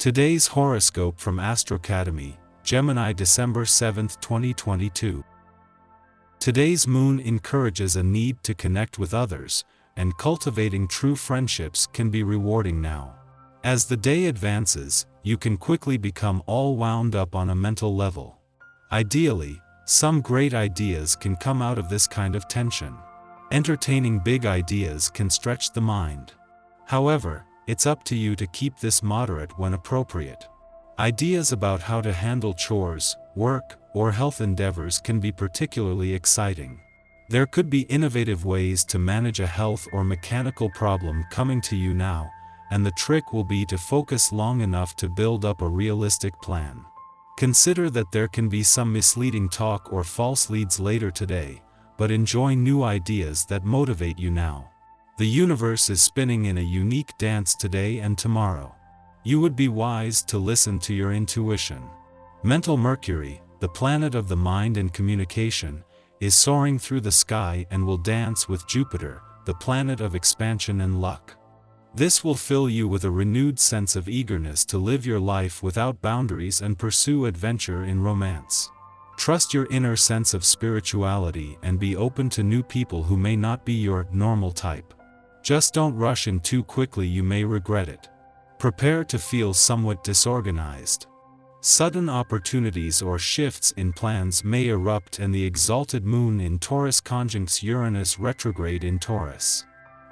Today's horoscope from Astrocademy, Gemini, December 7, 2022. Today's moon encourages a need to connect with others, and cultivating true friendships can be rewarding now. As the day advances, you can quickly become all wound up on a mental level. Ideally, some great ideas can come out of this kind of tension. Entertaining big ideas can stretch the mind. However, it's up to you to keep this moderate when appropriate. Ideas about how to handle chores, work, or health endeavors can be particularly exciting. There could be innovative ways to manage a health or mechanical problem coming to you now, and the trick will be to focus long enough to build up a realistic plan. Consider that there can be some misleading talk or false leads later today, but enjoy new ideas that motivate you now. The universe is spinning in a unique dance today and tomorrow. You would be wise to listen to your intuition. Mental Mercury, the planet of the mind and communication, is soaring through the sky and will dance with Jupiter, the planet of expansion and luck. This will fill you with a renewed sense of eagerness to live your life without boundaries and pursue adventure in romance. Trust your inner sense of spirituality and be open to new people who may not be your normal type. Just don't rush in too quickly, you may regret it. Prepare to feel somewhat disorganized. Sudden opportunities or shifts in plans may erupt, and the exalted moon in Taurus conjuncts Uranus retrograde in Taurus.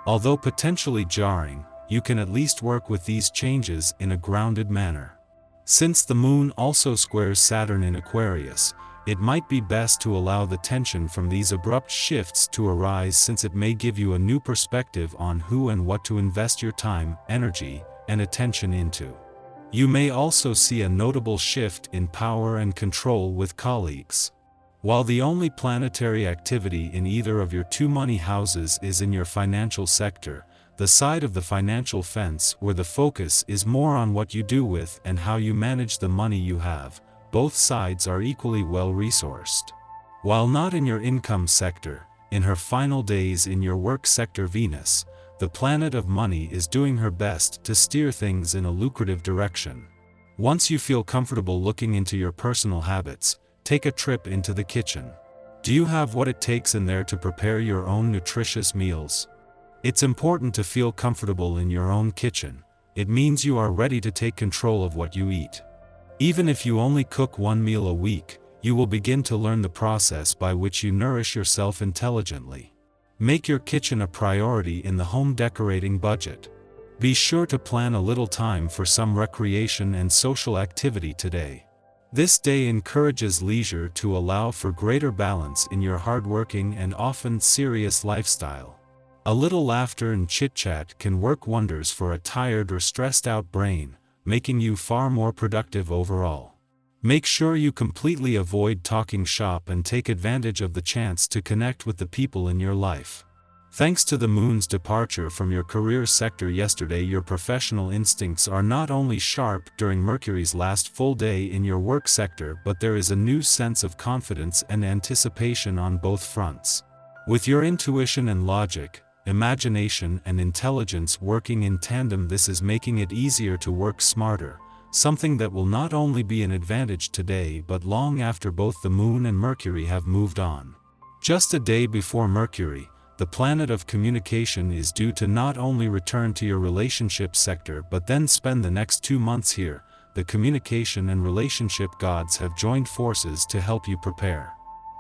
Although potentially jarring, you can at least work with these changes in a grounded manner. Since the moon also squares Saturn in Aquarius, it might be best to allow the tension from these abrupt shifts to arise, since it may give you a new perspective on who and what to invest your time, energy, and attention into. You may also see a notable shift in power and control with colleagues. While the only planetary activity in either of your two money houses is in your financial sector, the side of the financial fence where the focus is more on what you do with and how you manage the money you have, both sides are equally well resourced. While not in your income sector, in her final days in your work sector, Venus, the planet of money, is doing her best to steer things in a lucrative direction. Once you feel comfortable looking into your personal habits, take a trip into the kitchen. Do you have what it takes in there to prepare your own nutritious meals? It's important to feel comfortable in your own kitchen. It means you are ready to take control of what you eat. Even if you only cook one meal a week, you will begin to learn the process by which you nourish yourself intelligently. Make your kitchen a priority in the home decorating budget. Be sure to plan a little time for some recreation and social activity today. This day encourages leisure to allow for greater balance in your hardworking and often serious lifestyle. A little laughter and chit-chat can work wonders for a tired or stressed out brain, making you far more productive overall. Make sure you completely avoid talking shop and take advantage of the chance to connect with the people in your life. Thanks to the moon's departure from your career sector yesterday, your professional instincts are not only sharp during Mercury's last full day in your work sector, but there is a new sense of confidence and anticipation on both fronts. With your intuition and logic, imagination and intelligence working in tandem, this is making it easier to work smarter, something that will not only be an advantage today but long after both the moon and Mercury have moved on. Just a day before Mercury, the planet of communication is due to not only return to your relationship sector but then spend the next 2 months here. The communication and relationship gods have joined forces to help you prepare.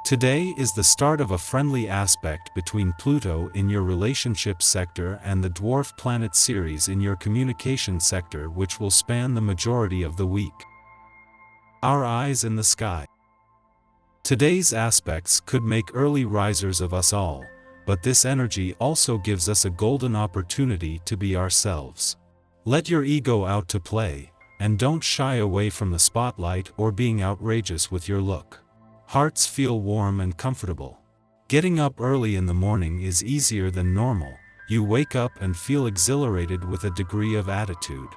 Today is the start of a friendly aspect between Pluto in your relationship sector and the dwarf planet Ceres in your communication sector, which will span the majority of the week. Our eyes in the sky. Today's aspects could make early risers of us all, but this energy also gives us a golden opportunity to be ourselves. Let your ego out to play, and don't shy away from the spotlight or being outrageous with your look. Hearts feel warm and comfortable. Getting up early in the morning is easier than normal. You wake up and feel exhilarated with a degree of attitude.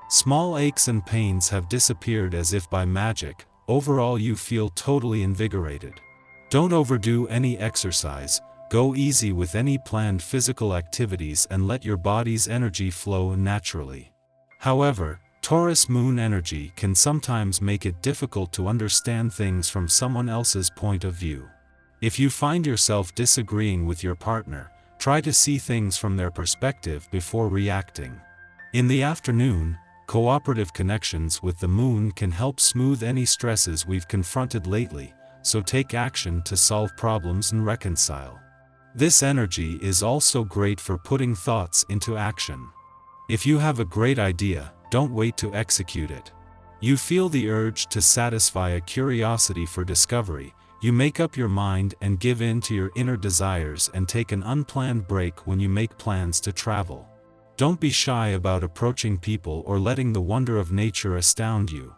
Small aches and pains have disappeared as if by magic. Overall, you feel totally invigorated. Don't overdo any exercise. Go easy with any planned physical activities and let your body's energy flow naturally. However, Taurus moon energy can sometimes make it difficult to understand things from someone else's point of view. If you find yourself disagreeing with your partner, try to see things from their perspective before reacting. In the afternoon, cooperative connections with the moon can help smooth any stresses we've confronted lately, so take action to solve problems and reconcile. This energy is also great for putting thoughts into action. If you have a great idea, don't wait to execute it. You feel the urge to satisfy a curiosity for discovery, you make up your mind and give in to your inner desires and take an unplanned break when you make plans to travel. Don't be shy about approaching people or letting the wonder of nature astound you.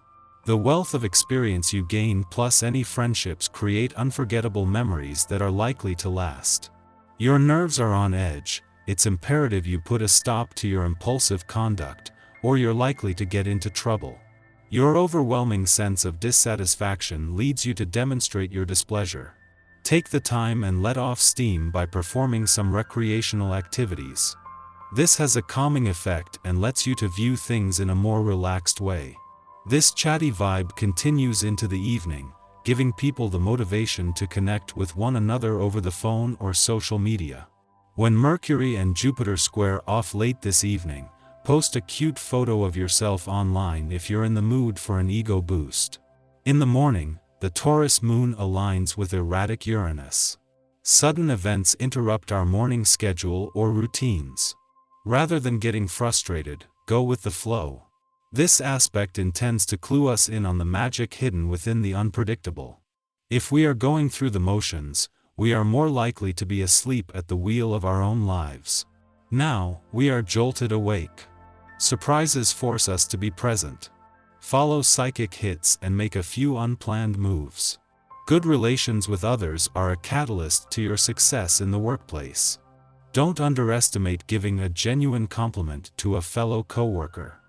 The wealth of experience you gain plus any friendships create unforgettable memories that are likely to last. Your nerves are on edge, it's imperative you put a stop to your impulsive conduct, or you're likely to get into trouble. Your overwhelming sense of dissatisfaction leads you to demonstrate your displeasure. Take the time and let off steam by performing some recreational activities. This has a calming effect and lets you to view things in a more relaxed way. This chatty vibe continues into the evening, giving people the motivation to connect with one another over the phone or social media. When Mercury and Jupiter square off late this evening, post a cute photo of yourself online if you're in the mood for an ego boost. In the morning, the Taurus moon aligns with erratic Uranus. Sudden events interrupt our morning schedule or routines. Rather than getting frustrated, go with the flow. This aspect intends to clue us in on the magic hidden within the unpredictable. If we are going through the motions, we are more likely to be asleep at the wheel of our own lives. Now, we are jolted awake. Surprises force us to be present. Follow psychic hits and make a few unplanned moves. Good relations with others are a catalyst to your success in the workplace. Don't underestimate giving a genuine compliment to a fellow coworker.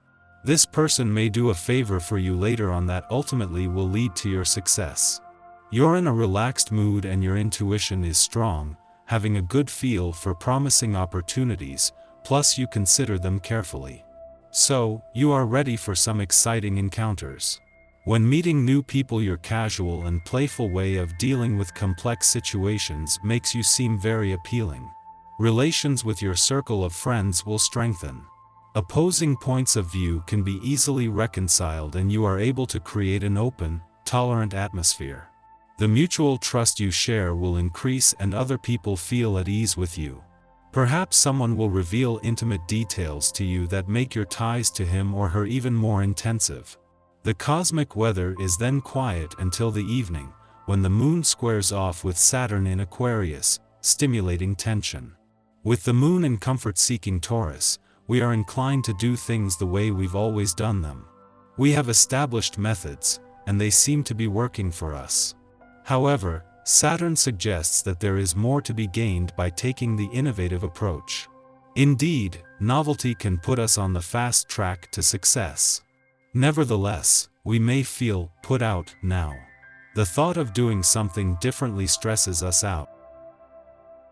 This person may do a favor for you later on that ultimately will lead to your success. You're in a relaxed mood and your intuition is strong, having a good feel for promising opportunities, plus you consider them carefully. So, you are ready for some exciting encounters. When meeting new people, your casual and playful way of dealing with complex situations makes you seem very appealing. Relations with your circle of friends will strengthen. Opposing points of view can be easily reconciled and you are able to create an open, tolerant atmosphere. The mutual trust you share will increase and other people feel at ease with you. Perhaps someone will reveal intimate details to you that make your ties to him or her even more intensive. The cosmic weather is then quiet until the evening, when the moon squares off with Saturn in Aquarius, stimulating tension. With the moon in comfort-seeking Taurus, we are inclined to do things the way we've always done them. We have established methods, and they seem to be working for us. However, Saturn suggests that there is more to be gained by taking the innovative approach. Indeed, novelty can put us on the fast track to success. Nevertheless, we may feel put out now. The thought of doing something differently stresses us out.